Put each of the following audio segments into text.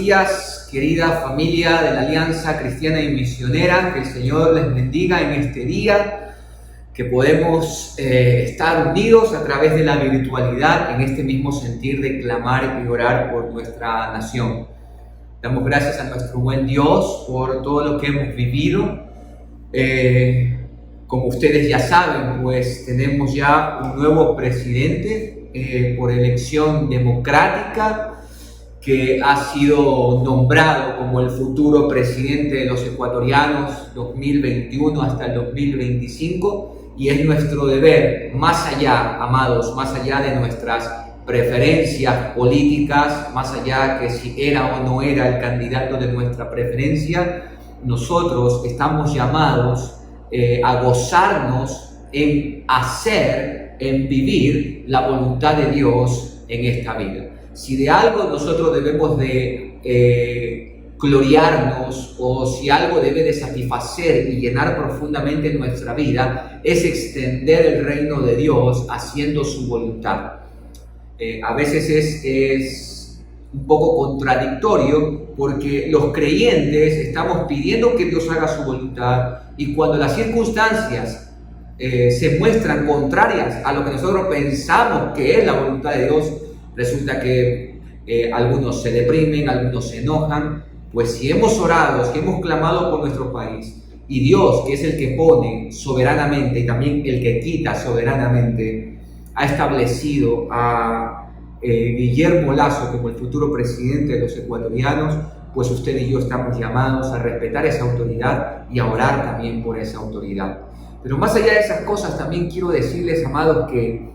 Buenos días, querida familia de la Alianza Cristiana y Misionera. Que el Señor les bendiga en este día, que podemos estar unidos a través de la virtualidad en este mismo sentir de clamar y orar por nuestra nación. Damos gracias a nuestro buen Dios por todo lo que hemos vivido. Como ustedes ya saben, pues tenemos ya un nuevo presidente por elección democrática, que ha sido nombrado como el futuro presidente de los ecuatorianos 2021 hasta el 2025, y es nuestro deber, más allá, amados, más allá de nuestras preferencias políticas, más allá que si era o no era el candidato de nuestra preferencia, nosotros estamos llamados a gozarnos en hacer, en vivir la voluntad de Dios en esta vida. Si de algo nosotros debemos de gloriarnos, o si algo debe de satisfacer y llenar profundamente nuestra vida, es extender el reino de Dios haciendo su voluntad. A veces es un poco contradictorio, porque los creyentes estamos pidiendo que Dios haga su voluntad, y cuando las circunstancias se muestran contrarias a lo que nosotros pensamos que es la voluntad de Dios, resulta que algunos se deprimen, algunos se enojan. Pues si hemos orado, si hemos clamado por nuestro país, y Dios, que es el que pone soberanamente y también el que quita soberanamente, ha establecido a Guillermo Lasso como el futuro presidente de los ecuatorianos, pues usted y yo estamos llamados a respetar esa autoridad y a orar también por esa autoridad. Pero más allá de esas cosas, también quiero decirles, amados, que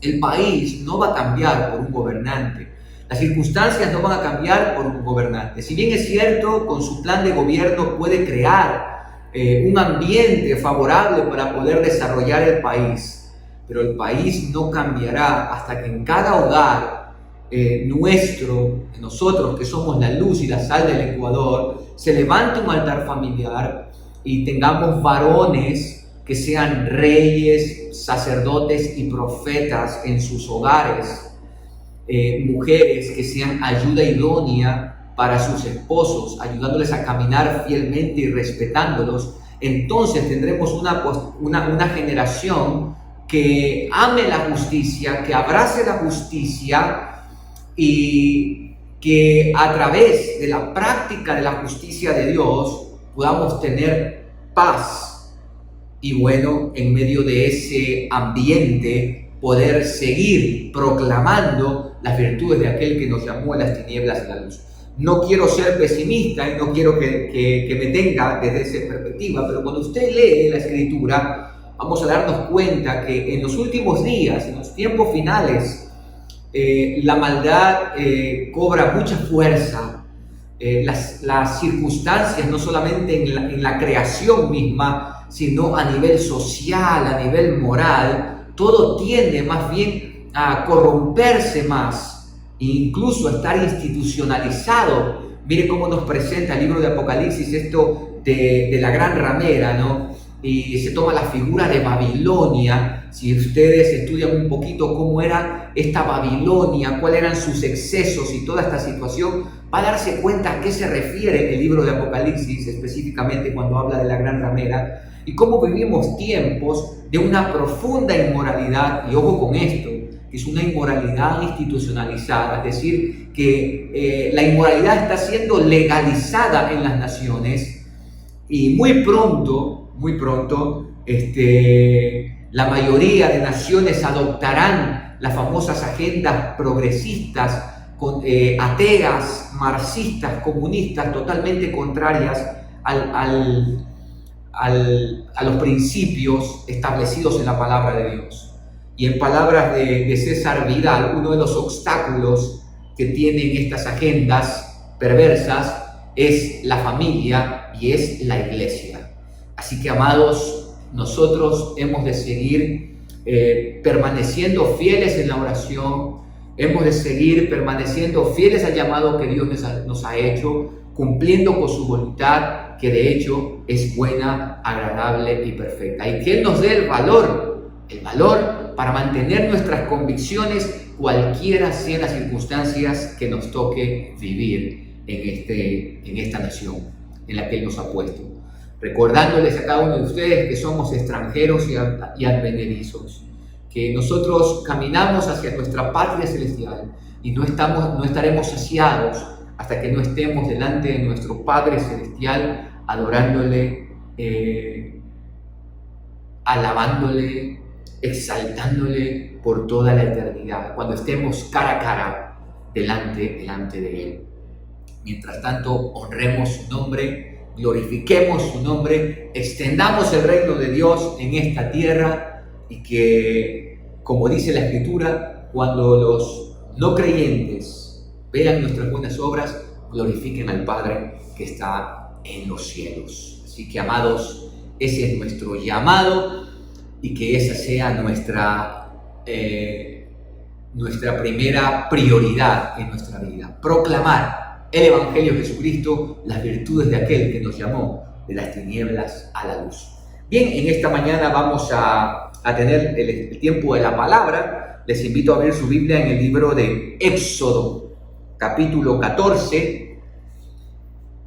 el país no va a cambiar por un gobernante. Las circunstancias no van a cambiar por un gobernante. Si bien es cierto, con su plan de gobierno puede crear un ambiente favorable para poder desarrollar el país, pero el país no cambiará hasta que en cada hogar nosotros que somos la luz y la sal del Ecuador, se levante un altar familiar y tengamos varones que sean reyes, sacerdotes y profetas en sus hogares, mujeres que sean ayuda idónea para sus esposos, ayudándoles a caminar fielmente y respetándolos. Entonces tendremos una generación que ame la justicia, que abrace la justicia, y que a través de la práctica de la justicia de Dios podamos tener paz. Y bueno, en medio de ese ambiente, poder seguir proclamando las virtudes de aquel que nos llamó a las tinieblas y la luz. No quiero ser pesimista y no quiero que me tenga desde esa perspectiva, pero cuando usted lee la Escritura, vamos a darnos cuenta que en los últimos días, en los tiempos finales, la maldad cobra mucha fuerza. Las circunstancias, no solamente en la creación misma, sino a nivel social, a nivel moral, todo tiende más bien a corromperse más, e incluso a estar institucionalizado. Mire cómo nos presenta el libro de Apocalipsis esto de la gran ramera, ¿no? Y se toma la figura de Babilonia. Si ustedes estudian un poquito cómo era esta Babilonia, cuáles eran sus excesos y toda esta situación, va a darse cuenta a qué se refiere el libro de Apocalipsis, específicamente cuando habla de la gran ramera, y cómo vivimos tiempos de una profunda inmoralidad. Y ojo con esto, que es una inmoralidad institucionalizada, es decir, que la inmoralidad está siendo legalizada en las naciones, y muy pronto, la mayoría de naciones adoptarán las famosas agendas progresistas, ateas, marxistas, comunistas, totalmente contrarias a los principios establecidos en la palabra de Dios. Y en palabras de César Vidal, uno de los obstáculos que tienen estas agendas perversas es la familia y es la iglesia. Así que, amados, nosotros hemos de seguir permaneciendo fieles en la oración, hemos de seguir permaneciendo fieles al llamado que Dios nos ha hecho, cumpliendo con su voluntad, que de hecho es buena, agradable y perfecta. Y que Él nos dé el valor para mantener nuestras convicciones, cualquiera sean las circunstancias que nos toque vivir. en esta nación en la que Él nos ha puesto. Recordándoles a cada uno de ustedes que somos extranjeros y advenedizos, que nosotros caminamos hacia nuestra patria celestial y no estaremos saciados hasta que no estemos delante de nuestro Padre celestial adorándole, alabándole, exaltándole por toda la eternidad, cuando estemos cara a cara delante de Él. Mientras tanto, honremos su nombre, glorifiquemos su nombre, extendamos el reino de Dios en esta tierra y que, como dice la Escritura, cuando los no creyentes vean nuestras buenas obras, glorifiquen al Padre que está en los cielos. Así que, amados, ese es nuestro llamado y que esa sea nuestra primera prioridad en nuestra vida. Proclamar el Evangelio de Jesucristo, las virtudes de aquel que nos llamó de las tinieblas a la luz. Bien, en esta mañana vamos a tener el tiempo de la palabra. Les invito a abrir su Biblia en el libro de Éxodo, capítulo 14.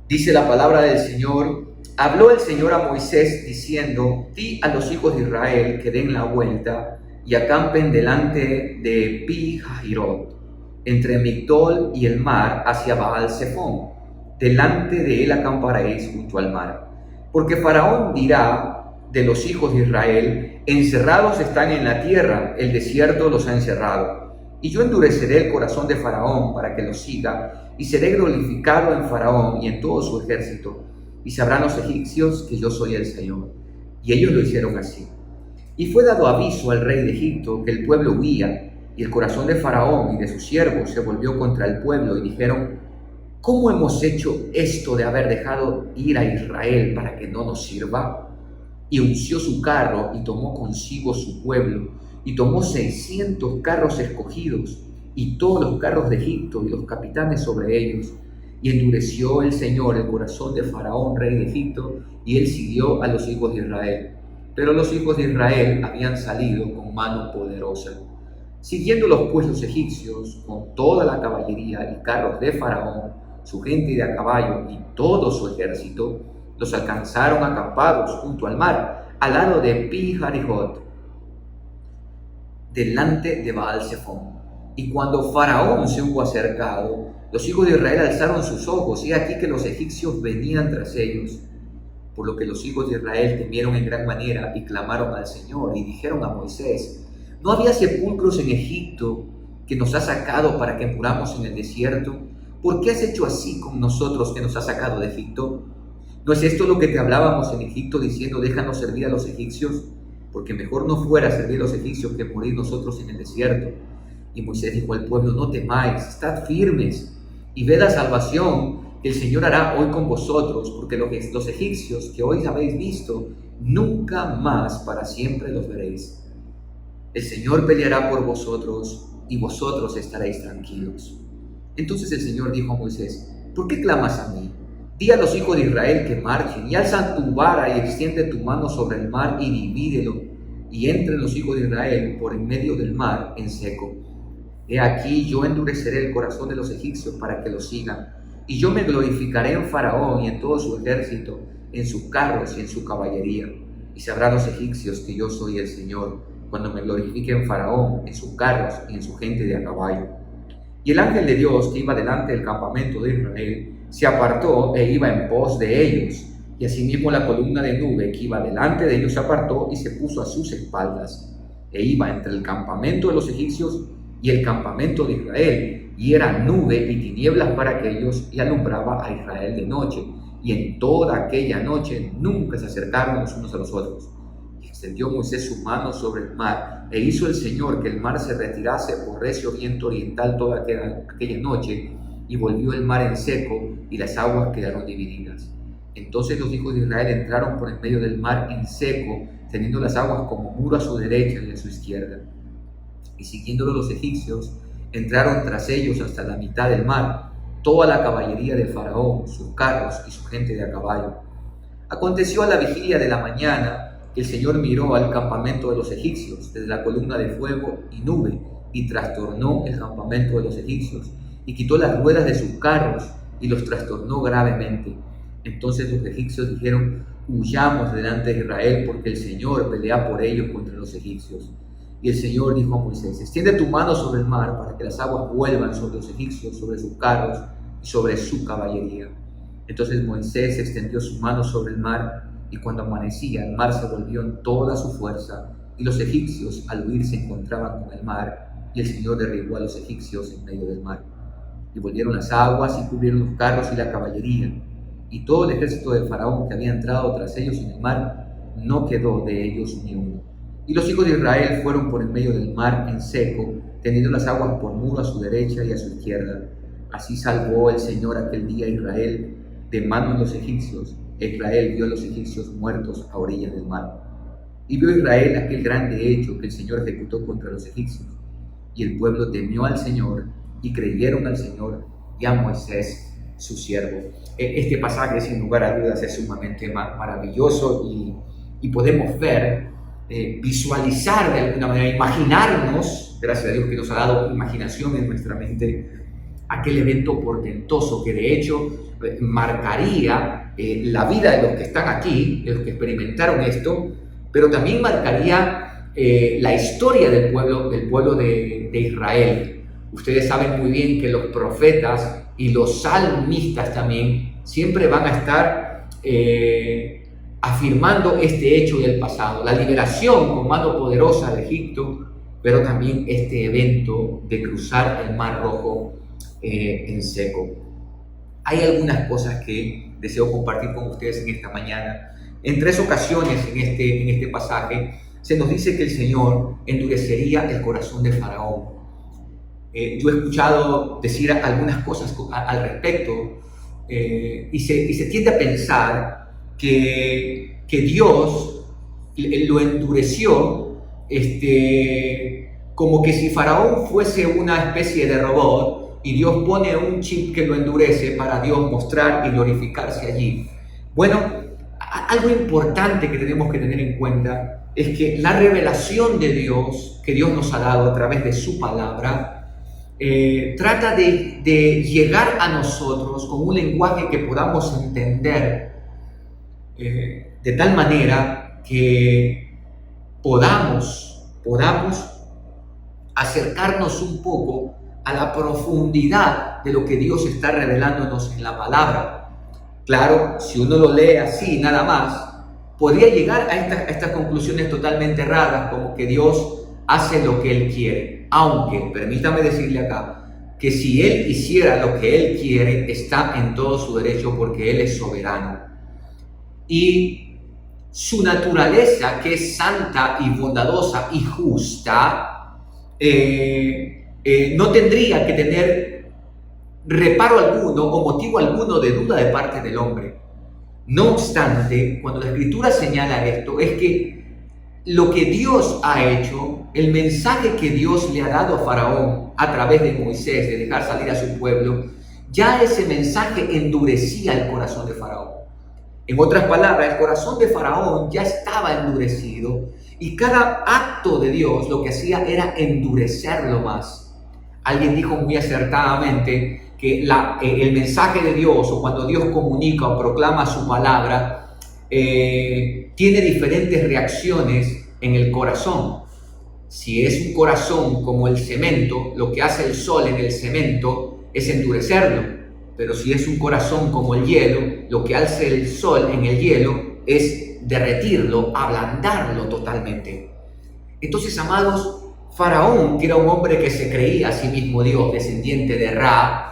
Dice la palabra del Señor: habló el Señor a Moisés diciendo: di a los hijos de Israel que den la vuelta y acampen delante de Pi-Hahirot, entre Migdol y el mar, hacia Baal-Zephón. Delante de él acamparéis junto al mar. Porque Faraón dirá de los hijos de Israel: encerrados están en la tierra, el desierto los ha encerrado. Y yo endureceré el corazón de Faraón para que los siga, y seré glorificado en Faraón y en todo su ejército. Y sabrán los egipcios que yo soy el Señor. Y ellos lo hicieron así. Y fue dado aviso al rey de Egipto que el pueblo huía, y el corazón de Faraón y de sus siervos se volvió contra el pueblo, y dijeron: ¿cómo hemos hecho esto de haber dejado ir a Israel para que no nos sirva? Y unció su carro y tomó consigo su pueblo, y tomó 600 carros escogidos, y todos los carros de Egipto y los capitanes sobre ellos. Y endureció el Señor el corazón de Faraón, rey de Egipto, y él siguió a los hijos de Israel. Pero los hijos de Israel habían salido con mano poderosa. Siguiéndolos pues los egipcios con toda la caballería y carros de Faraón, su gente de a caballo y todo su ejército, los alcanzaron acampados junto al mar, al lado de Pi-Hahirot, delante de Baal-Zephón. Y cuando Faraón se hubo acercado, los hijos de Israel alzaron sus ojos, y aquí que los egipcios venían tras ellos. Por lo que los hijos de Israel temieron en gran manera y clamaron al Señor y dijeron a Moisés: ¿no había sepulcros en Egipto que nos has sacado para que muramos en el desierto? ¿Por qué has hecho así con nosotros que nos has sacado de Egipto? ¿No es esto lo que te hablábamos en Egipto diciendo: déjanos servir a los egipcios? Porque mejor no fuera servir a los egipcios que morir nosotros en el desierto. Y Moisés dijo al pueblo: no temáis, estad firmes y ved la salvación que el Señor hará hoy con vosotros, porque los egipcios que hoy habéis visto, nunca más para siempre los veréis. El Señor peleará por vosotros y vosotros estaréis tranquilos. Entonces el Señor dijo a Moisés: ¿por qué clamas a mí? Di a los hijos de Israel que marchen, y alza tu vara y extiende tu mano sobre el mar y divídelo, y entren los hijos de Israel por en medio del mar en seco. He aquí, yo endureceré el corazón de los egipcios para que los sigan, y yo me glorificaré en Faraón y en todo su ejército, en sus carros y en su caballería. Y sabrán los egipcios que yo soy el Señor, cuando me glorifique en Faraón, en sus carros y en su gente de a caballo. Y el ángel de Dios que iba delante del campamento de Israel se apartó e iba en pos de ellos. Y asimismo la columna de nube que iba delante de ellos se apartó y se puso a sus espaldas. E iba entre el campamento de los egipcios y el campamento de Israel, y era nube y tinieblas para aquellos, y alumbraba a Israel de noche. Y en toda aquella noche nunca se acercaron los unos a los otros. Y extendió Moisés su mano sobre el mar, e hizo el Señor que el mar se retirase por recio viento oriental toda aquella noche, y volvió el mar en seco, y las aguas quedaron divididas. Entonces los hijos de Israel entraron por en medio del mar en seco, teniendo las aguas como muro a su derecha y a su izquierda. Y siguiéndolo los egipcios, entraron tras ellos hasta la mitad del mar, toda la caballería de Faraón, sus carros y su gente de a caballo. Aconteció a la vigilia de la mañana que el Señor miró al campamento de los egipcios desde la columna de fuego y nube, y trastornó el campamento de los egipcios, y quitó las ruedas de sus carros y los trastornó gravemente. Entonces los egipcios dijeron: huyamos delante de Israel, porque el Señor pelea por ellos contra los egipcios. Y el Señor dijo a Moisés: extiende tu mano sobre el mar para que las aguas vuelvan sobre los egipcios, sobre sus carros y sobre su caballería. Entonces Moisés extendió su mano sobre el mar, y cuando amanecía el mar se volvió en toda su fuerza, y los egipcios al huir se encontraban con el mar, y el Señor derribó a los egipcios en medio del mar. Y volvieron las aguas y cubrieron los carros y la caballería, y todo el ejército de Faraón que había entrado tras ellos en el mar, no quedó de ellos ni uno. Y los hijos de Israel fueron por en medio del mar en seco, teniendo las aguas por muro a su derecha y a su izquierda. Así salvó el Señor aquel día a Israel de mano de los egipcios. Israel vio a los egipcios muertos a orillas del mar. Y vio Israel aquel grande hecho que el Señor ejecutó contra los egipcios. Y el pueblo temió al Señor, y creyeron al Señor y a Moisés, su siervo. Este pasaje, sin lugar a dudas, es sumamente maravilloso, y podemos ver, visualizar de alguna manera, imaginarnos, gracias a Dios que nos ha dado imaginación en nuestra mente, aquel evento portentoso que de hecho marcaría la vida de los que están aquí, de los que experimentaron esto, pero también marcaría la historia del pueblo de Israel. Ustedes saben muy bien que los profetas y los salmistas también siempre van a estar afirmando este hecho del pasado, la liberación con mano poderosa de Egipto, pero también este evento de cruzar el Mar Rojo en seco. Hay algunas cosas que deseo compartir con ustedes en esta mañana. En 3 ocasiones en este pasaje se nos dice que el Señor endurecería el corazón de Faraón. Yo he escuchado decir algunas cosas al respecto, y se tiende a pensar que Dios lo endureció como que si Faraón fuese una especie de robot y Dios pone un chip que lo endurece para Dios mostrar y glorificarse allí. Bueno, algo importante que tenemos que tener en cuenta es que la revelación de Dios que Dios nos ha dado a través de su palabra trata de llegar a nosotros con un lenguaje que podamos entender, de tal manera que podamos acercarnos un poco a la profundidad de lo que Dios está revelándonos en la palabra. Claro, si uno lo lee así nada más, podría llegar a estas conclusiones totalmente erradas, como que Dios hace lo que Él quiere. Aunque, permítame decirle acá, que si Él hiciera lo que Él quiere, está en todo su derecho, porque Él es soberano. Y su naturaleza, que es santa y bondadosa y justa, no tendría que tener reparo alguno o motivo alguno de duda de parte del hombre. No obstante, cuando la Escritura señala esto, es que lo que Dios ha hecho, el mensaje que Dios le ha dado a Faraón a través de Moisés, de dejar salir a su pueblo, ya ese mensaje endurecía el corazón de Faraón. En otras palabras, el corazón de Faraón ya estaba endurecido, y cada acto de Dios lo que hacía era endurecerlo más. Alguien dijo muy acertadamente que el mensaje de Dios, o cuando Dios comunica o proclama su palabra, tiene diferentes reacciones en el corazón. Si es un corazón como el cemento, lo que hace el sol en el cemento es endurecerlo. Pero si es un corazón como el hielo, lo que hace el sol en el hielo es derretirlo, ablandarlo totalmente. Entonces, amados, Faraón, que era un hombre que se creía a sí mismo Dios, descendiente de Ra,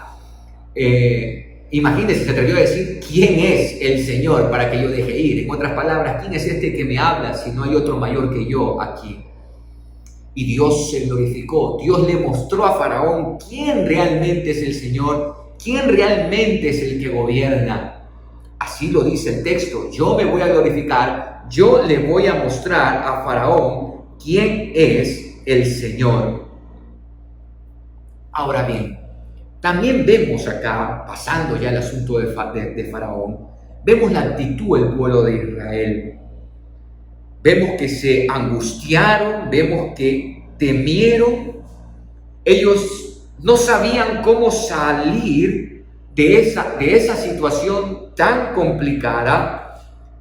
imagínense, se atrevió a decir: ¿quién es el Señor para que yo deje ir? En otras palabras, ¿quién es este que me habla si no hay otro mayor que yo aquí? Y Dios se glorificó. Dios le mostró a Faraón quién realmente es el Señor, quién realmente es el que gobierna. Así lo dice el texto: yo me voy a glorificar, yo le voy a mostrar a Faraón quién es el Señor. Ahora bien, también vemos acá, pasando ya el asunto de Faraón, vemos la actitud del pueblo de Israel. Vemos que se angustiaron, vemos que temieron. Ellos no sabían cómo salir de esa situación tan complicada.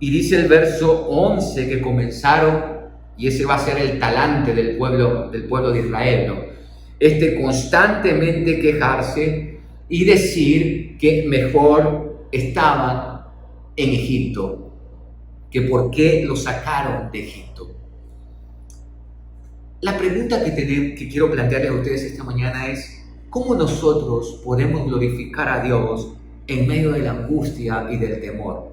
Y dice el verso 11 que comenzaron, y ese va a ser el talante del pueblo de Israel, ¿no? Constantemente quejarse y decir que mejor estaban en Egipto, que por qué lo sacaron de Egipto. La pregunta que quiero plantearles a ustedes esta mañana es: ¿cómo nosotros podemos glorificar a Dios en medio de la angustia y del temor?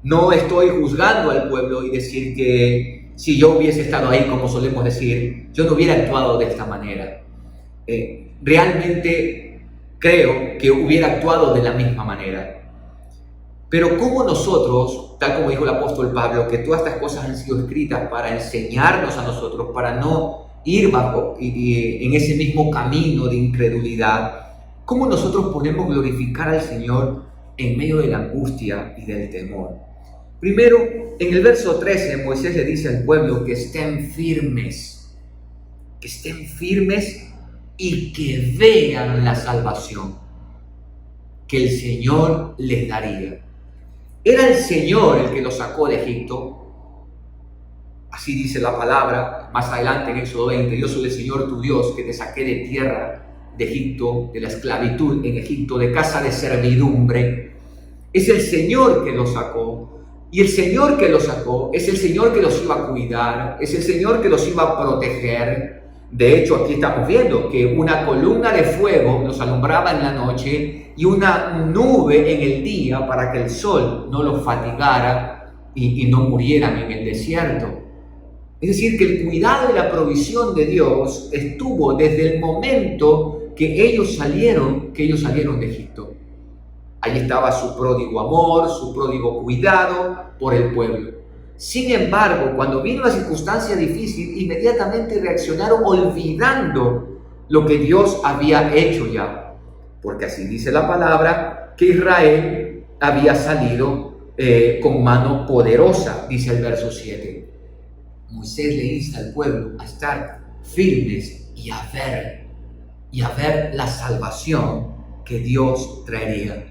No estoy juzgando al pueblo y decir que si yo hubiese estado ahí, como solemos decir, yo no hubiera actuado de esta manera. Realmente creo que hubiera actuado de la misma manera. Pero ¿cómo nosotros, tal como dijo el apóstol Pablo, que todas estas cosas han sido escritas para enseñarnos a nosotros, para no ir bajo en ese mismo camino de incredulidad, cómo nosotros podemos glorificar al Señor en medio de la angustia y del temor? Primero, en el verso 13, Moisés le dice al pueblo que estén firmes y que vean la salvación que el Señor les daría. Era el Señor el que los sacó de Egipto. Así dice la palabra más adelante en Éxodo 20: yo soy el Señor tu Dios que te saqué de tierra de Egipto, de la esclavitud en Egipto, de casa de servidumbre. Es el Señor que los sacó. Y el Señor que los sacó es el Señor que los iba a cuidar, es el Señor que los iba a proteger. De hecho, aquí estamos viendo que una columna de fuego los alumbraba en la noche y una nube en el día para que el sol no los fatigara y no murieran en el desierto. Es decir, que el cuidado y la provisión de Dios estuvo desde el momento que ellos salieron de Egipto. Ahí estaba su pródigo amor, su pródigo cuidado por el pueblo. Sin embargo, cuando vino la circunstancia difícil, inmediatamente reaccionaron olvidando lo que Dios había hecho ya. Porque así dice la palabra, que Israel había salido con mano poderosa, dice el verso 7. Moisés le insta al pueblo a estar firmes y a ver la salvación que Dios traería.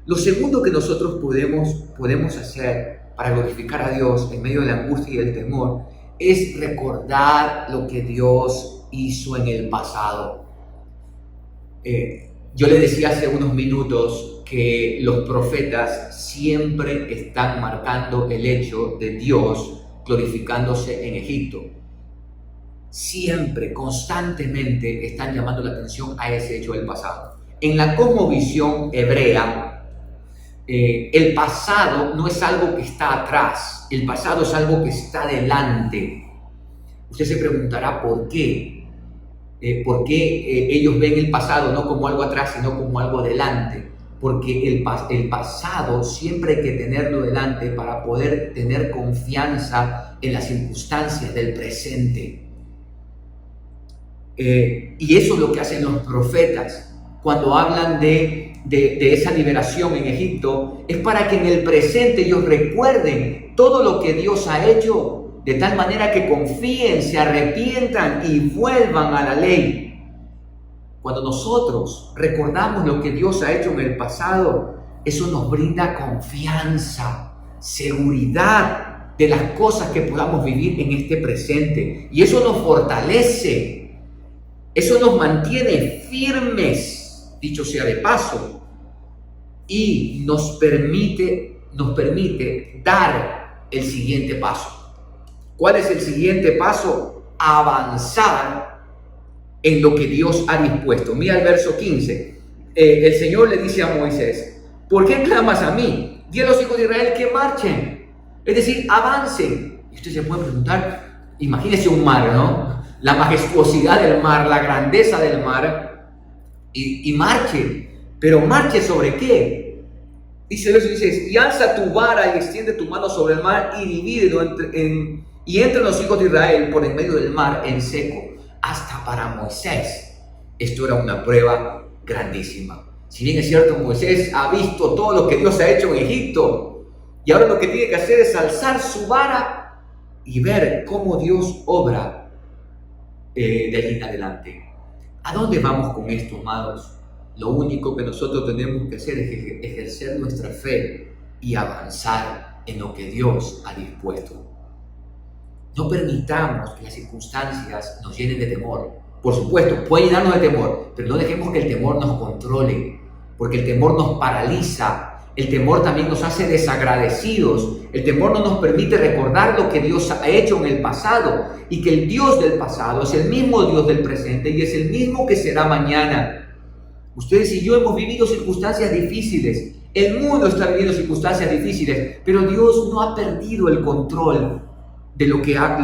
Lo segundo que nosotros podemos hacer para glorificar a Dios en medio de la angustia y el temor es recordar lo que Dios hizo en el pasado. Yo le decía hace unos minutos que los profetas siempre están marcando el hecho de Dios glorificándose en Egipto. Siempre, constantemente están llamando la atención a ese hecho del pasado. En la cosmovisión hebrea, el pasado no es algo que está atrás, el pasado es algo que está delante. Usted se preguntará por qué. ¿Por qué ellos ven el pasado no como algo atrás, sino como algo delante? Porque el pasado siempre hay que tenerlo delante para poder tener confianza en las circunstancias del presente. Y eso es lo que hacen los profetas cuando hablan de esa liberación en Egipto. Es para que en el presente ellos recuerden todo lo que Dios ha hecho, de tal manera que confíen, se arrepientan y vuelvan a la ley. Cuando nosotros recordamos lo que Dios ha hecho en el pasado, eso nos brinda confianza, seguridad de las cosas que podamos vivir en este presente. Y eso nos fortalece, eso nos mantiene firmes, dicho sea de paso, y nos permite dar el siguiente paso. ¿Cuál es el siguiente paso? Avanzar en lo que Dios ha dispuesto. Mira el verso 15. El Señor le dice a Moisés: ¿por qué clamas a mí? Di a los hijos de Israel que marchen. Es decir, avancen. Y usted se puede preguntar, imagínese un mar, ¿no? La majestuosidad del mar, la grandeza del mar, y marche. Pero marche ¿sobre qué? Dice el verso 16: y alza tu vara y extiende tu mano sobre el mar y divídelo y entren los hijos de Israel por en medio del mar en seco. Hasta para Moisés esto era una prueba grandísima. Si bien es cierto, Moisés ha visto todo lo que Dios ha hecho en Egipto, y ahora lo que tiene que hacer es alzar su vara y ver cómo Dios obra de allí en adelante. ¿A dónde vamos con esto, amados? Lo único que nosotros tenemos que hacer es ejercer nuestra fe y avanzar en lo que Dios ha dispuesto. No permitamos que las circunstancias nos llenen de temor. Por supuesto, puede llenarnos de temor, pero no dejemos que el temor nos controle, porque el temor nos paraliza. El temor también nos hace desagradecidos. El temor no nos permite recordar lo que Dios ha hecho en el pasado y que el Dios del pasado es el mismo Dios del presente y es el mismo que será mañana. Ustedes y yo hemos vivido circunstancias difíciles. El mundo está viviendo circunstancias difíciles, pero Dios no ha perdido el control de lo que ha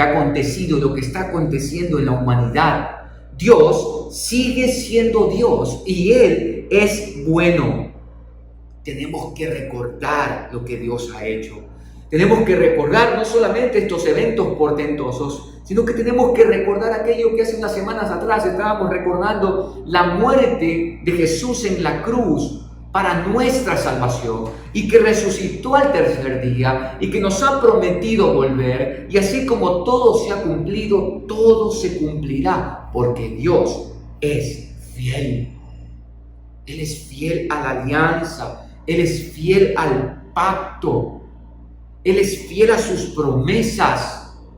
acontecido, lo que está aconteciendo en la humanidad. Dios sigue siendo Dios y Él es bueno. Tenemos que recordar lo que Dios ha hecho. Tenemos que recordar no solamente estos eventos portentosos, sino que tenemos que recordar aquello que hace unas semanas atrás estábamos recordando, la muerte de Jesús en la cruz para nuestra salvación, y que resucitó al tercer día y que nos ha prometido volver, y así como todo se ha cumplido, todo se cumplirá, porque Dios es fiel. Él es fiel a la alianza, Él es fiel al pacto, Él es fiel a sus promesas.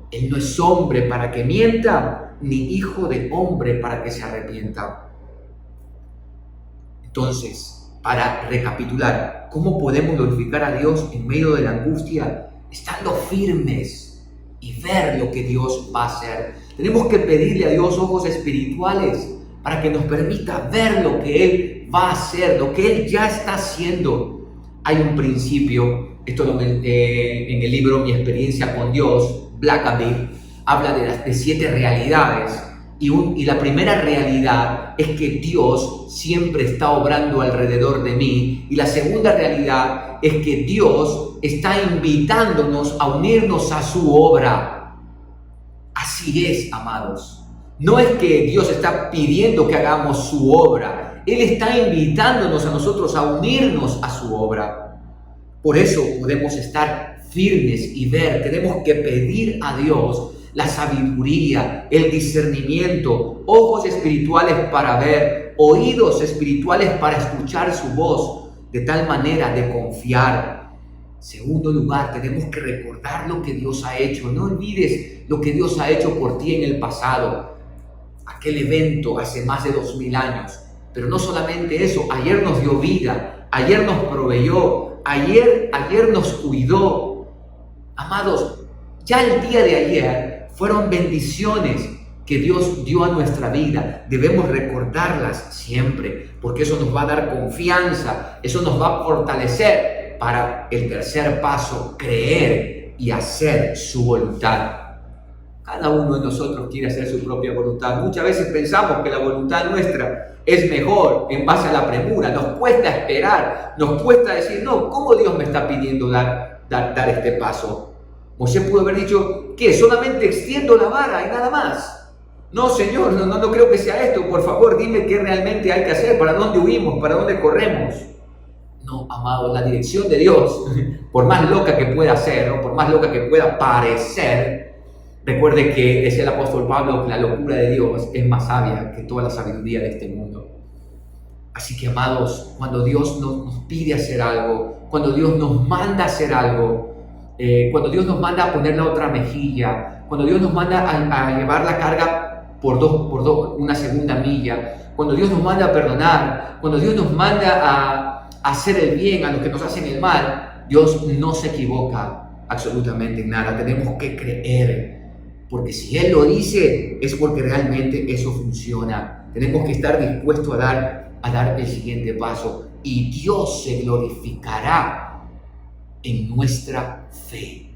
Él no es hombre para que mienta, ni hijo de hombre para que se arrepienta. Entonces, para recapitular, ¿cómo podemos glorificar a Dios en medio de la angustia? Estando firmes y ver lo que Dios va a hacer. Tenemos que pedirle a Dios ojos espirituales para que nos permita ver lo que Él va a hacer, lo que Él ya está haciendo. Hay un principio, esto en el libro Mi experiencia con Dios, Blackaby, habla de 7 realidades. Y la primera realidad es que Dios siempre está obrando alrededor de mí. Y la segunda realidad es que Dios está invitándonos a unirnos a su obra. Así es, amados. No es que Dios está pidiendo que hagamos su obra. Él está invitándonos a nosotros a unirnos a su obra. Por eso podemos estar firmes y ver. Tenemos que pedir a Dios la sabiduría, el discernimiento, ojos espirituales para ver, oídos espirituales para escuchar su voz, de tal manera de confiar. Segundo lugar, tenemos que recordar lo que Dios ha hecho. No olvides lo que Dios ha hecho por ti en el pasado. Aquel evento hace más de 2000 años. Pero no solamente eso, ayer nos dio vida, ayer nos proveyó, ayer nos cuidó. Amados, ya el día de ayer fueron bendiciones que Dios dio a nuestra vida. Debemos recordarlas siempre, porque eso nos va a dar confianza, eso nos va a fortalecer para el tercer paso, creer y hacer su voluntad. Cada uno de nosotros quiere hacer su propia voluntad. Muchas veces pensamos que la voluntad nuestra es mejor en base a la premura. Nos cuesta esperar, nos cuesta decir, no, ¿cómo Dios me está pidiendo dar este paso? Moisés pudo haber dicho, ¿qué? Solamente extiendo la vara y nada más. No, Señor, no creo que sea esto. Por favor, dime qué realmente hay que hacer, para dónde huimos, para dónde corremos. No, amado, la dirección de Dios, por más loca que pueda ser, ¿no? Por más loca que pueda parecer, recuerde que decía el apóstol Pablo que la locura de Dios es más sabia que toda la sabiduría de este mundo. Así que, amados, cuando Dios nos pide hacer algo, cuando Dios nos manda hacer algo, cuando Dios nos manda a poner la otra mejilla, cuando Dios nos manda a llevar la carga por una segunda milla, cuando Dios nos manda a perdonar, cuando Dios nos manda a hacer el bien a los que nos hacen el mal, Dios no se equivoca absolutamente en nada. Tenemos que creer, porque si Él lo dice es porque realmente eso funciona. Tenemos que estar dispuestos a dar el siguiente paso, y Dios se glorificará en nuestra fe.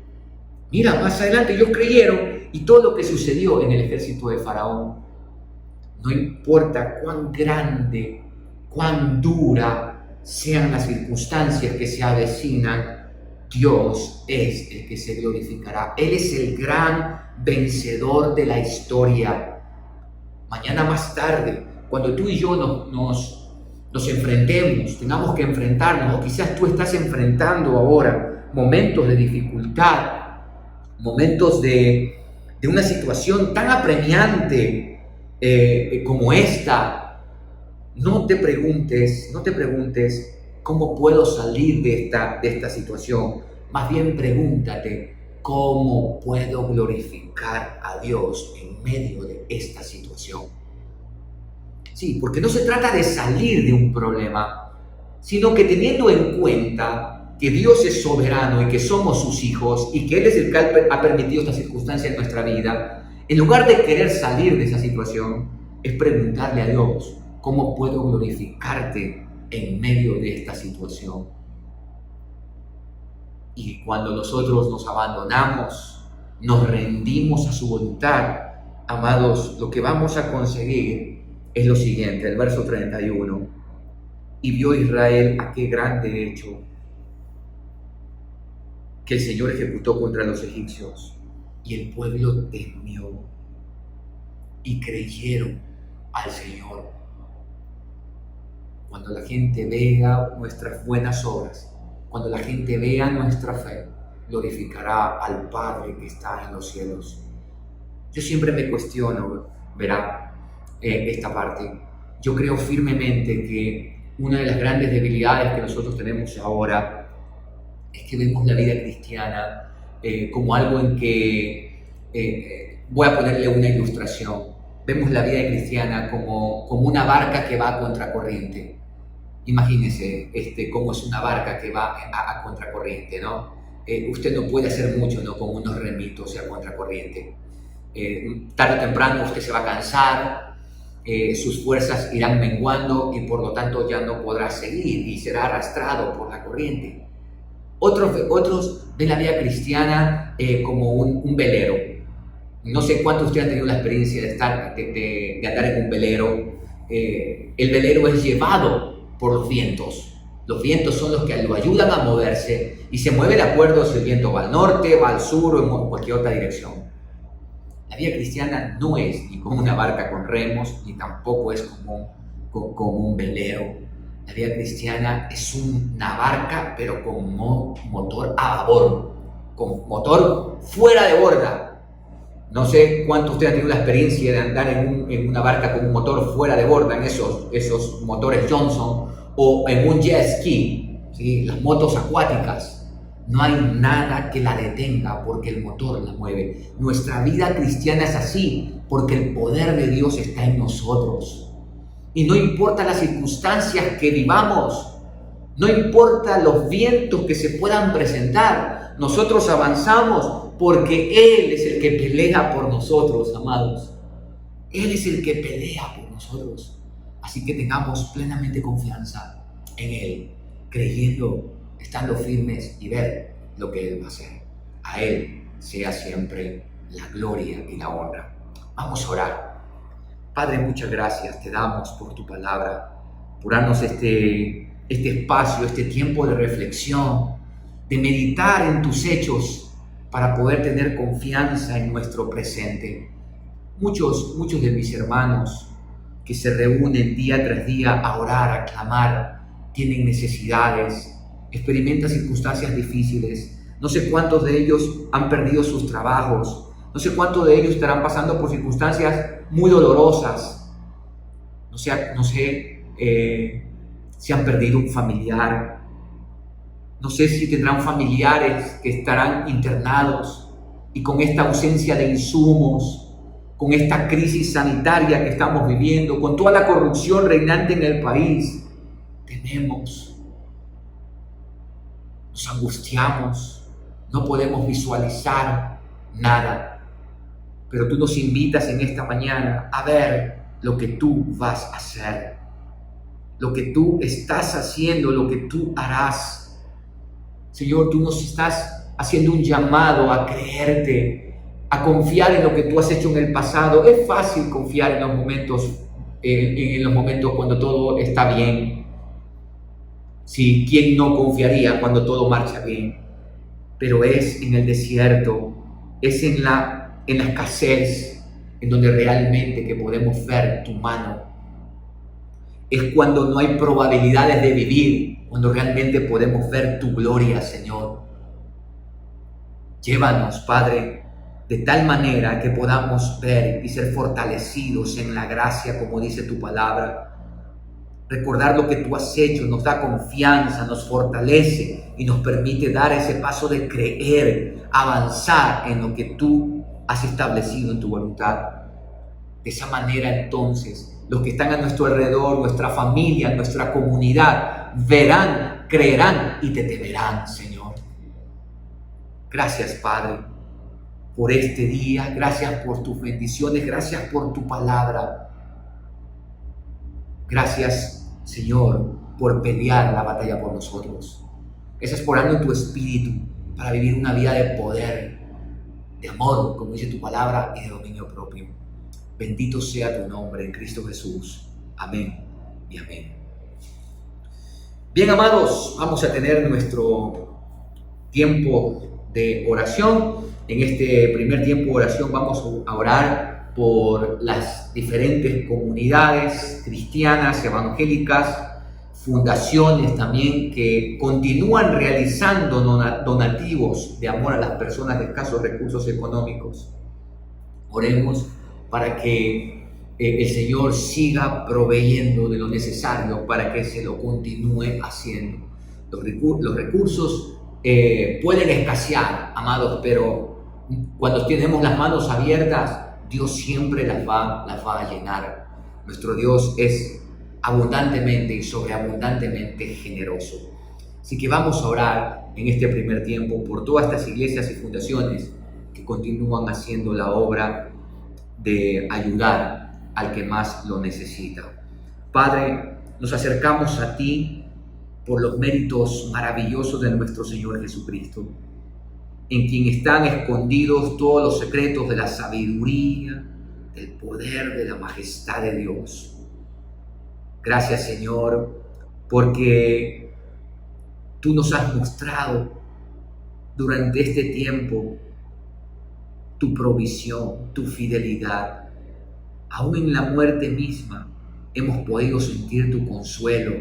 Mira, más adelante ellos creyeron, y todo lo que sucedió en el ejército de Faraón, no importa cuán grande, cuán dura sean las circunstancias que se avecinan, Dios es el que se glorificará. Él es el gran vencedor de la historia. Mañana más tarde, cuando tú y yo nos enfrentemos, tengamos que enfrentarnos, o quizás tú estás enfrentando ahora momentos de dificultad, momentos de una situación tan apremiante como esta, no te preguntes cómo puedo salir de esta situación. Más bien pregúntate cómo puedo glorificar a Dios en medio de esta situación. Sí, porque no se trata de salir de un problema, sino que teniendo en cuenta que Dios es soberano y que somos sus hijos y que Él es el que ha permitido esta circunstancia en nuestra vida, en lugar de querer salir de esa situación, es preguntarle a Dios, ¿cómo puedo glorificarte en medio de esta situación? Y cuando nosotros nos abandonamos, nos rendimos a su voluntad, amados, lo que vamos a conseguir es lo siguiente, el verso 31. Y vio Israel aquel grande hecho que el Señor ejecutó contra los egipcios, y el pueblo temió y creyeron al Señor. Cuando la gente vea nuestras buenas obras, cuando la gente vea nuestra fe, glorificará al Padre que está en los cielos. Yo siempre me cuestiono, verá, esta parte. Yo creo firmemente que una de las grandes debilidades que nosotros tenemos ahora es que vemos la vida cristiana como algo en que, voy a ponerle una ilustración, vemos la vida cristiana como una barca que va a contracorriente. Imagínense cómo es una barca que va a contracorriente, ¿no? Usted no puede hacer mucho, ¿no? Con unos remitos a contracorriente. Tarde o temprano usted se va a cansar, sus fuerzas irán menguando y por lo tanto ya no podrá seguir y será arrastrado por la corriente. Otros ven la vida cristiana como un velero. No sé cuántos de ustedes han tenido la experiencia de andar en un velero. El velero es llevado por los vientos. Los vientos son los que lo ayudan a moverse y se mueve de acuerdo si el viento va al norte, va al sur o en cualquier otra dirección. La vida cristiana no es ni como una barca con remos, ni tampoco es como un velero. La vida cristiana es una barca, pero con motor a babor, con motor fuera de borda. No sé cuántos de ustedes han tenido la experiencia de andar en una barca con un motor fuera de borda, en esos motores Johnson, o en un jet ski, ¿sí? Las motos acuáticas. No hay nada que la detenga porque el motor la mueve. Nuestra vida cristiana es así porque el poder de Dios está en nosotros. Y no importa las circunstancias que vivamos, no importa los vientos que se puedan presentar, nosotros avanzamos porque Él es el que pelea por nosotros, amados. Él es el que pelea por nosotros. Así que tengamos plenamente confianza en Él, creyendo, estando firmes y ver lo que Él va a hacer. A Él sea siempre la gloria y la honra. Vamos a orar. Padre, muchas gracias te damos por tu palabra, por darnos este espacio, este tiempo de reflexión, de meditar en tus hechos para poder tener confianza en nuestro presente. Muchos de mis hermanos que se reúnen día tras día a orar, a clamar, tienen necesidades, experimentan circunstancias difíciles. No sé cuántos de ellos han perdido sus trabajos. No sé cuántos de ellos estarán pasando por circunstancias muy dolorosas. No sé si han perdido un familiar. No sé si tendrán familiares que estarán internados y con esta ausencia de insumos, con esta crisis sanitaria que estamos viviendo, con toda la corrupción reinante en el país, tememos, nos angustiamos, no podemos visualizar nada. Pero tú nos invitas en esta mañana a ver lo que tú vas a hacer, lo que tú estás haciendo, lo que tú harás. Señor, tú nos estás haciendo un llamado a creerte, a confiar en lo que tú has hecho en el pasado. Es fácil confiar en los momentos cuando todo está bien. Sí, ¿quién no confiaría cuando todo marcha bien? Pero es en el desierto, es en la escasez, en donde realmente que podemos ver tu mano. Es cuando no hay probabilidades de vivir, cuando realmente podemos ver tu gloria, Señor. Llévanos, Padre, de tal manera que podamos ver y ser fortalecidos en la gracia, como dice tu palabra, Recordar lo que tú has hecho nos da confianza, nos fortalece y nos permite dar ese paso de creer, avanzar en lo que tú has establecido en tu voluntad. De esa manera, entonces, los que están a nuestro alrededor, nuestra familia, nuestra comunidad, verán, creerán y te temerán, Señor. Gracias, Padre, por este día. Gracias por tus bendiciones. Gracias por tu palabra. Gracias, Señor, por pelear la batalla por nosotros. Gracias por darnos tu espíritu para vivir una vida de poder, de amor, como dice tu palabra, y de dominio propio. Bendito sea tu nombre en Cristo Jesús. Amén y amén. Bien, amados, vamos a tener nuestro tiempo de oración. En este primer tiempo de oración vamos a orar por las diferentes comunidades cristianas, evangélicas, fundaciones también que continúan realizando donativos de amor a las personas de escasos recursos económicos. Oremos para que el Señor siga proveyendo de lo necesario para que se lo continúe haciendo. Los recursos pueden escasear, amados, pero cuando tenemos las manos abiertas, Dios siempre las va a llenar. Nuestro Dios es abundantemente y sobreabundantemente generoso. Así que vamos a orar en este primer tiempo por todas estas iglesias y fundaciones que continúan haciendo la obra de ayudar al que más lo necesita. Padre, nos acercamos a ti por los méritos maravillosos de nuestro Señor Jesucristo, en quien están escondidos todos los secretos de la sabiduría, del poder, de la majestad de Dios. Gracias, Señor, porque tú nos has mostrado durante este tiempo tu provisión, tu fidelidad. Aún en la muerte misma hemos podido sentir tu consuelo,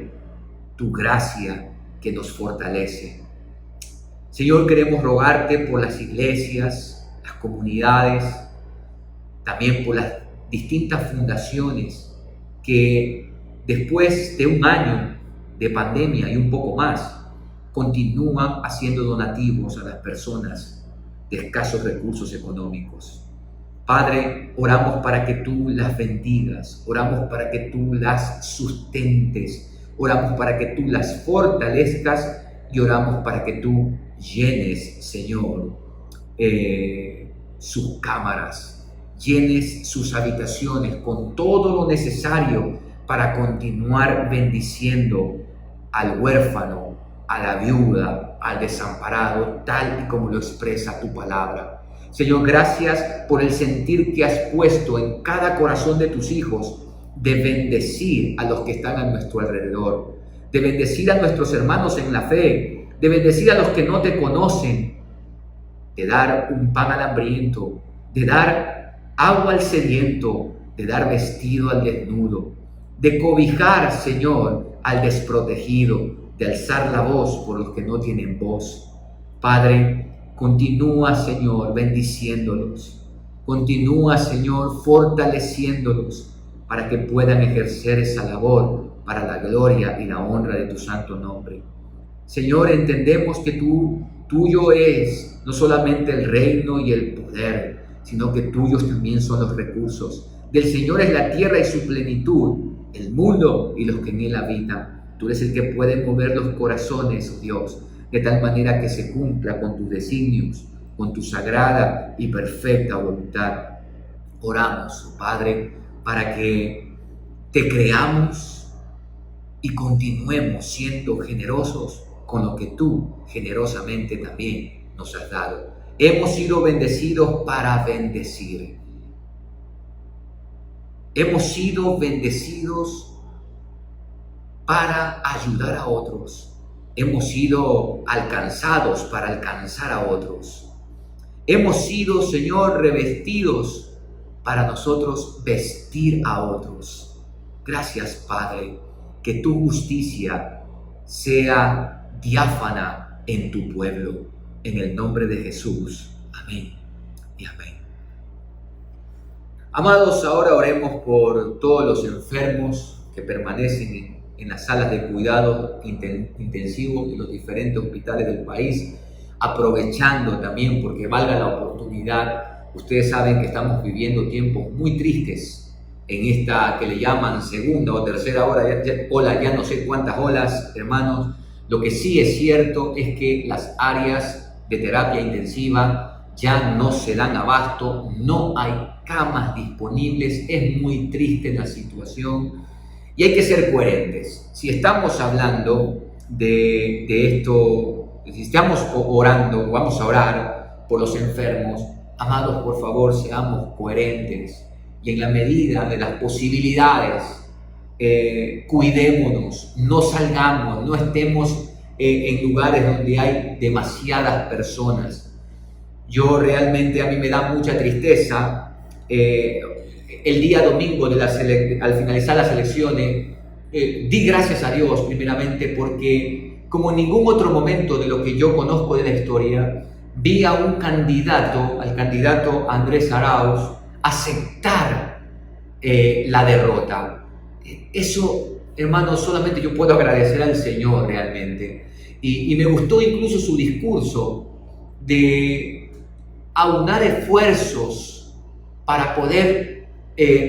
tu gracia que nos fortalece. Señor, queremos rogarte por las iglesias, las comunidades, también por las distintas fundaciones que después de un año de pandemia y un poco más, continúan haciendo donativos a las personas de escasos recursos económicos. Padre, oramos para que tú las bendigas, oramos para que tú las sustentes, oramos para que tú las fortalezcas y oramos para que tú llenes, Señor, sus cámaras, llenes sus habitaciones con todo lo necesario para continuar bendiciendo al huérfano, a la viuda, al desamparado, tal y como lo expresa tu palabra. Señor, gracias por el sentir que has puesto en cada corazón de tus hijos de bendecir a los que están a nuestro alrededor, de bendecir a nuestros hermanos en la fe, de bendecir a los que no te conocen, de dar un pan al hambriento, de dar agua al sediento, de dar vestido al desnudo, de cobijar, Señor, al desprotegido, de alzar la voz por los que no tienen voz. Padre, continúa, Señor, bendiciéndolos. Continúa, Señor, fortaleciéndolos para que puedan ejercer esa labor para la gloria y la honra de tu santo nombre. Señor, entendemos que tuyo es no solamente el reino y el poder, sino que tuyos también son los recursos. Del Señor es la tierra y su plenitud, el mundo y los que en él habitan. Tú eres el que puede mover los corazones, oh Dios, de tal manera que se cumpla con tus designios, con tu sagrada y perfecta voluntad. Oramos, oh Padre, para que te creamos y continuemos siendo generosos con lo que tú generosamente también nos has dado. Hemos sido bendecidos para bendecir. Hemos sido bendecidos para ayudar a otros. Hemos sido alcanzados para alcanzar a otros. Hemos sido, Señor, revestidos para nosotros vestir a otros. Gracias, Padre, que tu justicia sea diáfana en tu pueblo, en el nombre de Jesús. Amén y amén. Amados, ahora oremos por todos los enfermos que permanecen en las salas de cuidado intensivo de los diferentes hospitales del país, aprovechando también, porque valga la oportunidad. Ustedes saben que estamos viviendo tiempos muy tristes en esta que le llaman segunda o tercera ola, ya no sé cuántas olas, hermanos. Lo que sí es cierto es que las áreas de terapia intensiva ya no se dan abasto, no hay camas disponibles, es muy triste la situación y hay que ser coherentes. Si estamos hablando de esto, si estamos orando, vamos a orar por los enfermos, amados, por favor, seamos coherentes y en la medida de las posibilidades, cuidémonos, no salgamos, no estemos en lugares donde hay demasiadas personas. Yo realmente, a mí me da mucha tristeza. El día domingo al finalizar las elecciones, di gracias a Dios primeramente porque como en ningún otro momento de lo que yo conozco de la historia, vi a un candidato, al candidato Andrés Arauz, aceptar la derrota. Eso, hermanos, solamente yo puedo agradecer al Señor realmente. Y me gustó incluso su discurso de aunar esfuerzos para poder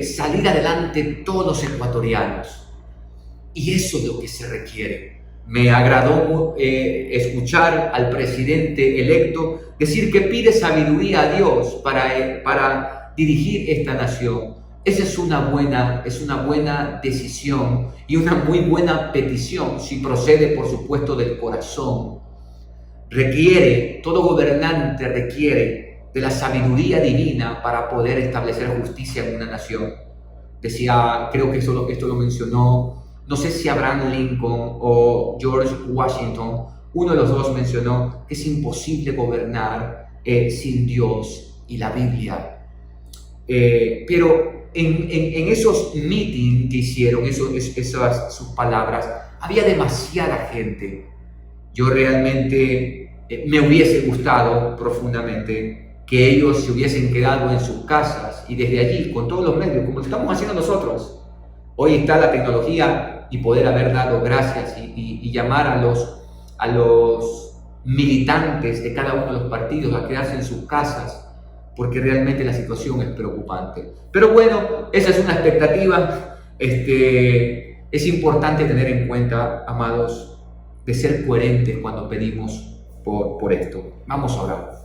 salir adelante todos los ecuatorianos. Y eso es lo que se requiere. Me agradó escuchar al presidente electo decir que pide sabiduría a Dios para dirigir esta nación. Esa es una buena decisión y una muy buena petición, si procede, por supuesto, del corazón. Todo gobernante requiere de la sabiduría divina para poder establecer justicia en una nación. Decía, creo que esto lo mencionó, no sé si Abraham Lincoln o George Washington, uno de los dos mencionó que es imposible gobernar sin Dios y la Biblia. Pero en esos meetings que hicieron, esas sus palabras, había demasiada gente. Yo realmente me hubiese gustado profundamente que ellos se hubiesen quedado en sus casas y desde allí, con todos los medios, como lo estamos haciendo nosotros. Hoy está la tecnología y poder haber dado gracias y llamar a los militantes de cada uno de los partidos a quedarse en sus casas, porque realmente la situación es preocupante. Pero bueno, esa es una expectativa. Es importante tener en cuenta, amados, de ser coherentes cuando pedimos por esto. Vamos a orar.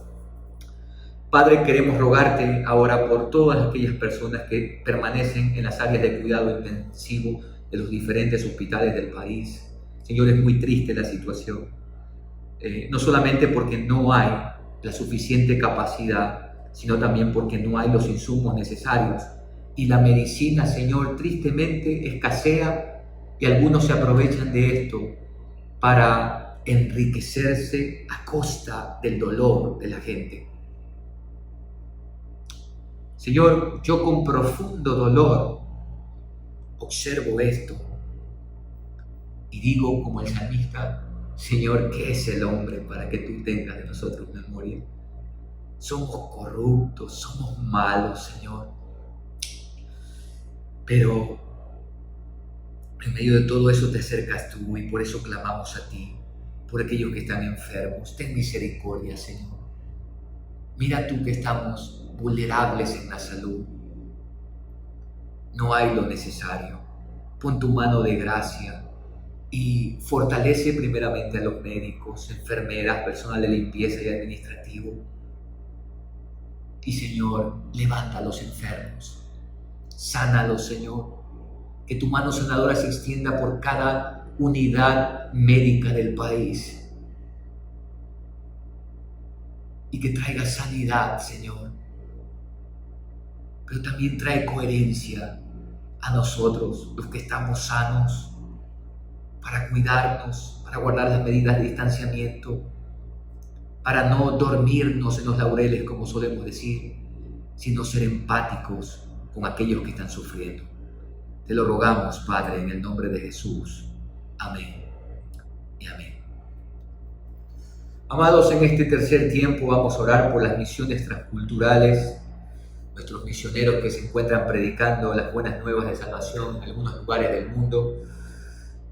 Padre, queremos rogarte ahora por todas aquellas personas que permanecen en las áreas de cuidado intensivo de los diferentes hospitales del país. Señor, es muy triste la situación. No solamente porque no hay la suficiente capacidad, sino también porque no hay los insumos necesarios. Y la medicina, Señor, tristemente escasea y algunos se aprovechan de esto para enriquecerse a costa del dolor de la gente. Señor, yo con profundo dolor observo esto y digo como el salmista, Señor, ¿qué es el hombre para que tú tengas de nosotros memoria? Somos corruptos, somos malos, Señor. Pero en medio de todo eso te acercas tú y por eso clamamos a ti, por aquellos que están enfermos. Ten misericordia, Señor. Mira tú que estamos vulnerables en la salud. No hay lo necesario. Pon tu mano de gracia y fortalece primeramente a los médicos, enfermeras, personal de limpieza y administrativo. Y Señor, levanta a los enfermos, sánalos, Señor, que tu mano sanadora se extienda por cada unidad médica del país y que traiga sanidad, Señor, pero también trae coherencia a nosotros, los que estamos sanos, para cuidarnos, para guardar las medidas de distanciamiento, para no dormirnos en los laureles, como solemos decir, sino ser empáticos con aquellos que están sufriendo. Te lo rogamos, Padre, en el nombre de Jesús. Amén y amén. Amados, en este tercer tiempo vamos a orar por las misiones transculturales, nuestros misioneros que se encuentran predicando las buenas nuevas de salvación en algunos lugares del mundo.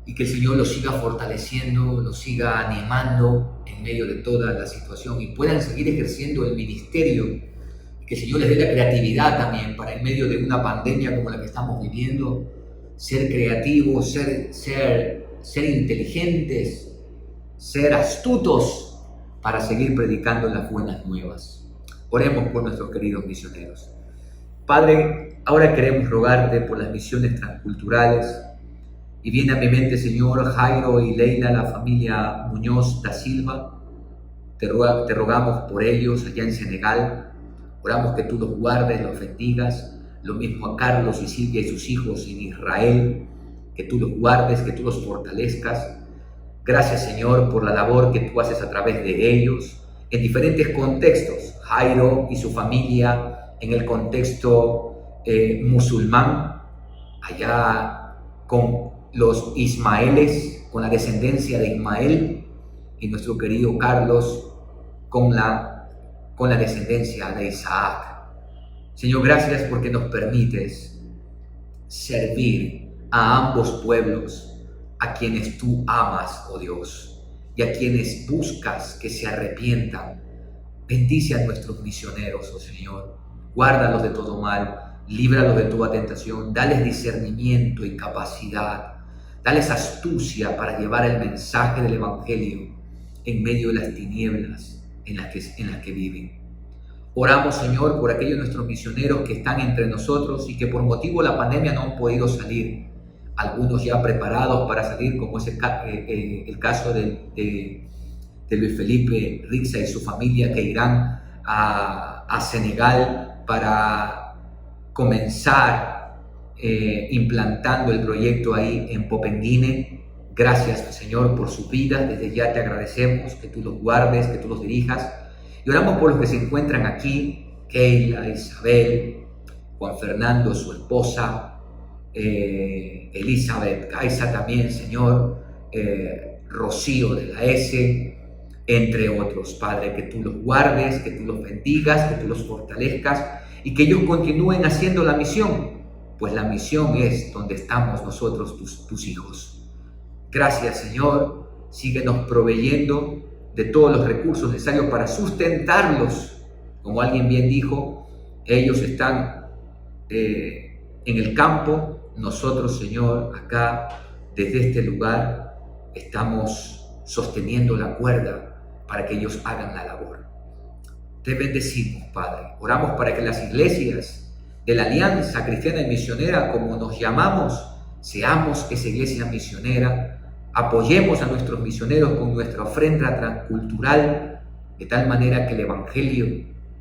y que el Señor los siga fortaleciendo, los siga animando en medio de toda la situación y puedan seguir ejerciendo el ministerio. Que el Señor les dé la creatividad también para en medio de una pandemia como la que estamos viviendo, ser creativos, ser inteligentes, ser astutos para seguir predicando las buenas nuevas. Oremos por nuestros queridos misioneros. Padre, ahora queremos rogarte por las misiones transculturales y viene a mi mente, Señor, Jairo y Leila, la familia Muñoz da Silva. Te rogamos por ellos allá en Senegal. Oramos que tú los guardes, los bendigas. Lo mismo a Carlos y Silvia y sus hijos en Israel. Que tú los guardes, que tú los fortalezcas. Gracias, Señor, por la labor que tú haces a través de ellos en diferentes contextos. Jairo y su familia en el contexto musulmán, allá con los Ismaeles, con la descendencia de Ismael, y nuestro querido Carlos con la descendencia de Isaac. Señor, gracias porque nos permites servir a ambos pueblos, a quienes tú amas, oh Dios, y a quienes buscas que se arrepientan. Bendice a nuestros misioneros, oh Señor. Guárdalos de todo mal, líbralos de toda tentación, dales discernimiento y capacidad, dales astucia para llevar el mensaje del Evangelio en medio de las tinieblas en las que viven. Oramos, Señor, por aquellos nuestros misioneros que están entre nosotros y que por motivo de la pandemia no han podido salir. Algunos ya preparados para salir, como es el caso de Luis Felipe Rixa y su familia, que irán a Senegal para comenzar implantando el proyecto ahí en Popenguine. Gracias, Señor, por su vida. Desde ya te agradecemos que tú los guardes, que tú los dirijas. Y oramos por los que se encuentran aquí: Keila, Isabel, Juan Fernando, su esposa, Elizabeth, Kaisa también, Señor, Rocío de la S, entre otros. Padre, que tú los guardes, que tú los bendigas, que tú los fortalezcas y que ellos continúen haciendo la misión, pues la misión es donde estamos nosotros, tus hijos. Gracias, Señor. Síguenos proveyendo de todos los recursos necesarios para sustentarlos. Como alguien bien dijo, ellos están en el campo, nosotros, Señor, acá, desde este lugar, estamos sosteniendo la cuerda para que ellos hagan la labor. Te bendecimos, Padre. Oramos para que las iglesias de la Alianza Cristiana y Misionera, como nos llamamos, seamos esa iglesia misionera. Apoyemos a nuestros misioneros con nuestra ofrenda transcultural, de tal manera que el Evangelio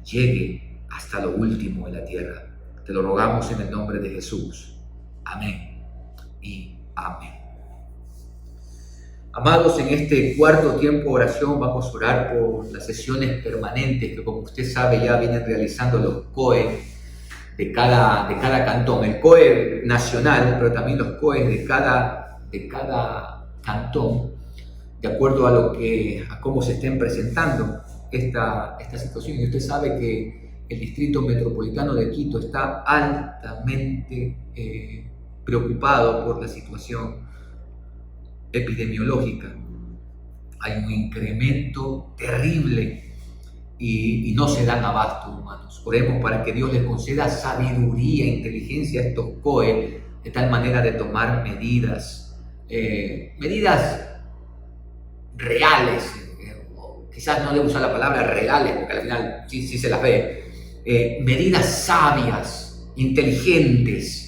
llegue hasta lo último de la tierra. Te lo rogamos en el nombre de Jesús. Amén y amén. Amados, en este cuarto tiempo de oración vamos a orar por las sesiones permanentes que, como usted sabe, ya vienen realizando los COE de cada cantón. El COE nacional, pero también los COE de cada cantón, de acuerdo a cómo se estén presentando esta situación. Y usted sabe que el Distrito Metropolitano de Quito está altamente preocupado por la situación epidemiológica. Hay un incremento terrible y no se dan abasto, hermanos. Oremos para que Dios les conceda sabiduría e inteligencia a estos COE, de tal manera de tomar medidas reales, quizás no debo usar la palabra reales, porque al final sí se las ve, medidas sabias, inteligentes,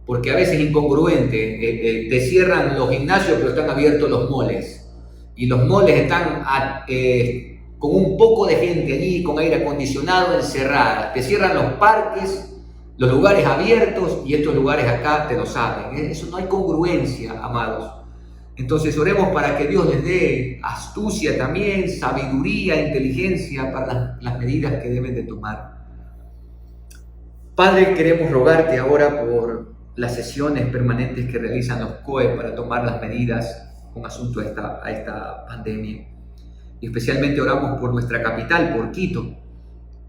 porque a veces es incongruente. Te cierran los gimnasios pero están abiertos los moles, y los moles están con un poco de gente allí, con aire acondicionado, encerrada. Te cierran los parques, los lugares abiertos, y estos lugares acá te lo saben. Eso no hay congruencia, amados. Entonces oremos para que Dios les dé astucia también, sabiduría, inteligencia para las medidas que deben de tomar. Padre, queremos rogarte ahora por las sesiones permanentes que realizan los COE para tomar las medidas con asunto a esta pandemia. Y especialmente oramos por nuestra capital, por Quito.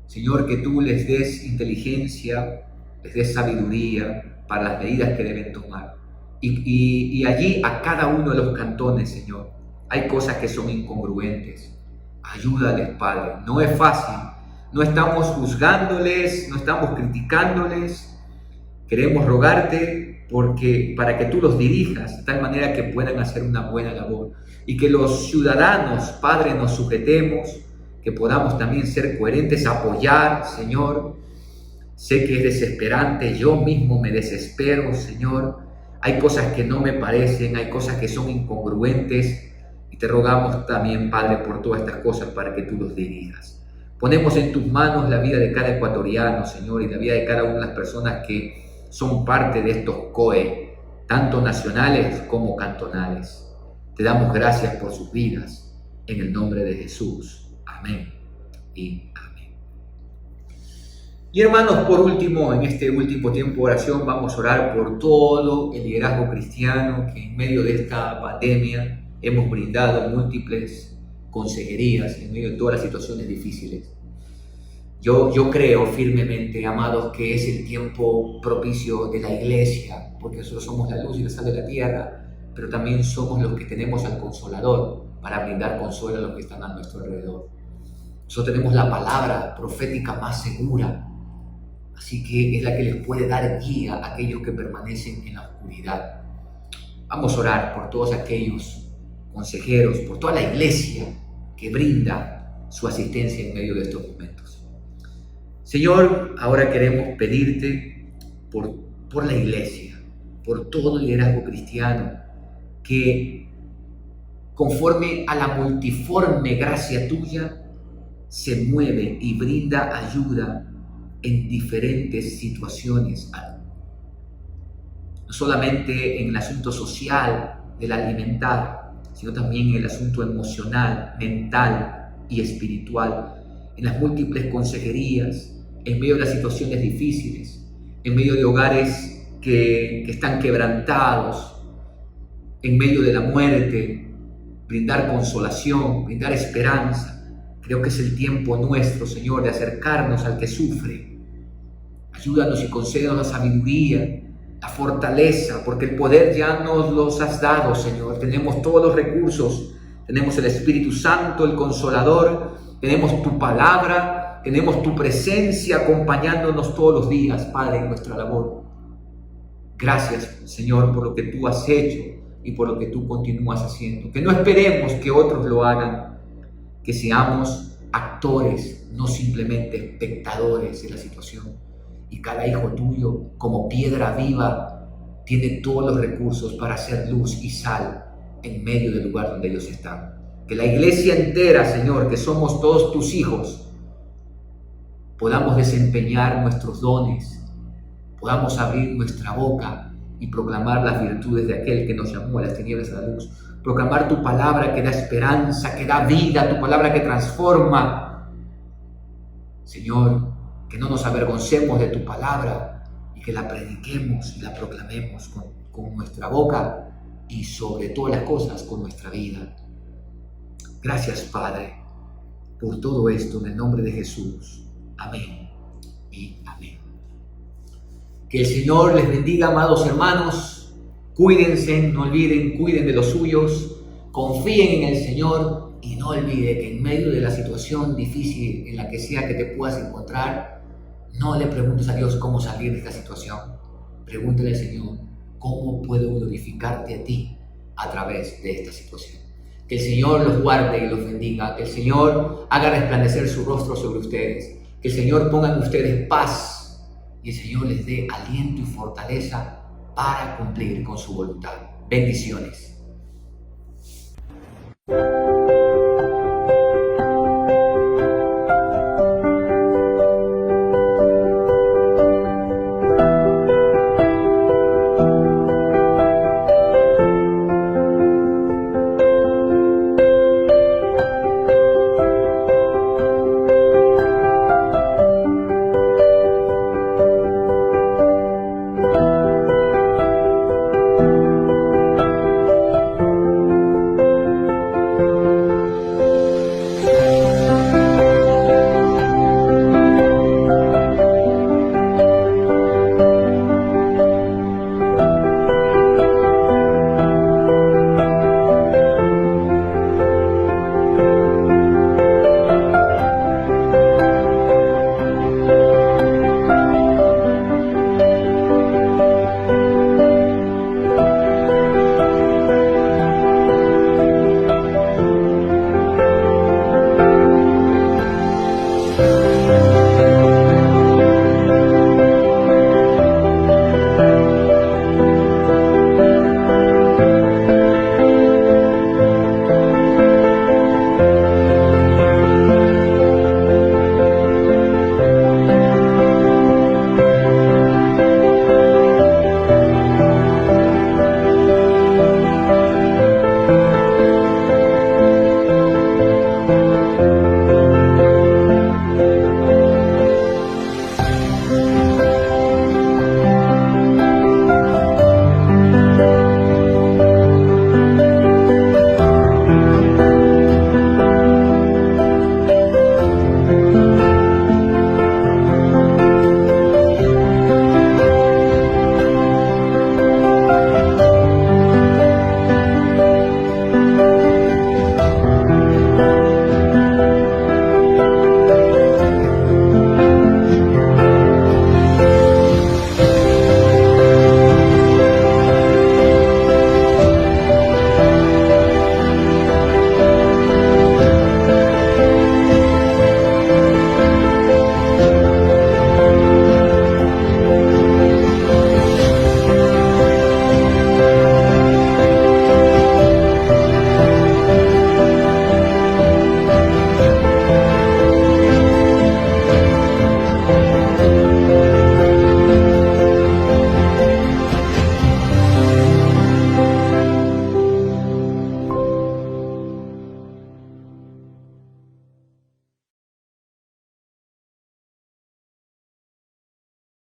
Señor, que tú les des inteligencia, les des sabiduría para las medidas que deben tomar. y allí a cada uno de los cantones, Señor, hay cosas que son incongruentes. Ayúdales, Padre. No es fácil. No estamos juzgándoles, no estamos criticándoles. Queremos rogarte para que tú los dirijas de tal manera que puedan hacer una buena labor y que los ciudadanos, Padre, nos sujetemos, que podamos también ser coherentes, apoyar, Señor. Sé que es desesperante, yo mismo me desespero, Señor. Hay cosas que no me parecen, hay cosas que son incongruentes y te rogamos también, Padre, por todas estas cosas para que tú los dirijas. Ponemos en tus manos la vida de cada ecuatoriano, Señor, y la vida de cada una de las personas que son parte de estos COE, tanto nacionales como cantonales. Te damos gracias por sus vidas, en el nombre de Jesús. Amén y amén. Y hermanos, por último, en este último tiempo de oración, vamos a orar por todo el liderazgo cristiano que en medio de esta pandemia hemos brindado múltiples consejerías en medio de todas las situaciones difíciles. Yo creo firmemente, amados, que es el tiempo propicio de la iglesia, porque nosotros somos la luz y la sal de la tierra, pero también somos los que tenemos al Consolador para brindar consuelo a los que están a nuestro alrededor. Nosotros tenemos la palabra profética más segura, así que es la que les puede dar guía a aquellos que permanecen en la oscuridad. Vamos a orar por todos aquellos consejeros, por toda la iglesia que brinda su asistencia en medio de estos momentos. Señor, ahora queremos pedirte por la iglesia, por todo el liderazgo cristiano, que conforme a la multiforme gracia tuya, se mueve y brinda ayuda en diferentes situaciones. No solamente en el asunto social del alimentar, sino también en el asunto emocional, mental y espiritual, en las múltiples consejerías, en medio de las situaciones difíciles, en medio de hogares que están quebrantados, en medio de la muerte, brindar consolación, brindar esperanza. Creo que es el tiempo nuestro, Señor, de acercarnos al que sufre. Ayúdanos y concédanos la sabiduría, la fortaleza, porque el poder ya nos los has dado, Señor. Tenemos todos los recursos, tenemos el Espíritu Santo, el Consolador, tenemos tu palabra, tenemos tu presencia acompañándonos todos los días, Padre, en nuestra labor. Gracias, Señor, por lo que tú has hecho y por lo que tú continúas haciendo. Que no esperemos que otros lo hagan, que seamos actores, no simplemente espectadores de la situación. Y cada hijo tuyo, como piedra viva, tiene todos los recursos para hacer luz y sal en medio del lugar donde ellos están. Que la iglesia entera, Señor, que somos todos tus hijos, podamos desempeñar nuestros dones, podamos abrir nuestra boca y proclamar las virtudes de aquel que nos llamó a las tinieblas a la luz. Proclamar tu palabra que da esperanza, que da vida, tu palabra que transforma. Señor, que no nos avergoncemos de tu palabra y que la prediquemos y la proclamemos con nuestra boca y sobre todas las cosas con nuestra vida. Gracias, Padre, por todo esto en el nombre de Jesús. Amén y amén. Que el Señor les bendiga, amados hermanos. Cuídense, no olviden, cuiden de los suyos, confíen en el Señor y no olviden que en medio de la situación difícil en la que sea que te puedas encontrar, no le preguntes a Dios cómo salir de esta situación. Pregúntale al Señor, ¿cómo puedo glorificarte a ti a través de esta situación? Que el Señor los guarde y los bendiga, que el Señor haga resplandecer su rostro sobre ustedes, que el Señor ponga en ustedes paz y el Señor les dé aliento y fortaleza para cumplir con su voluntad. Bendiciones.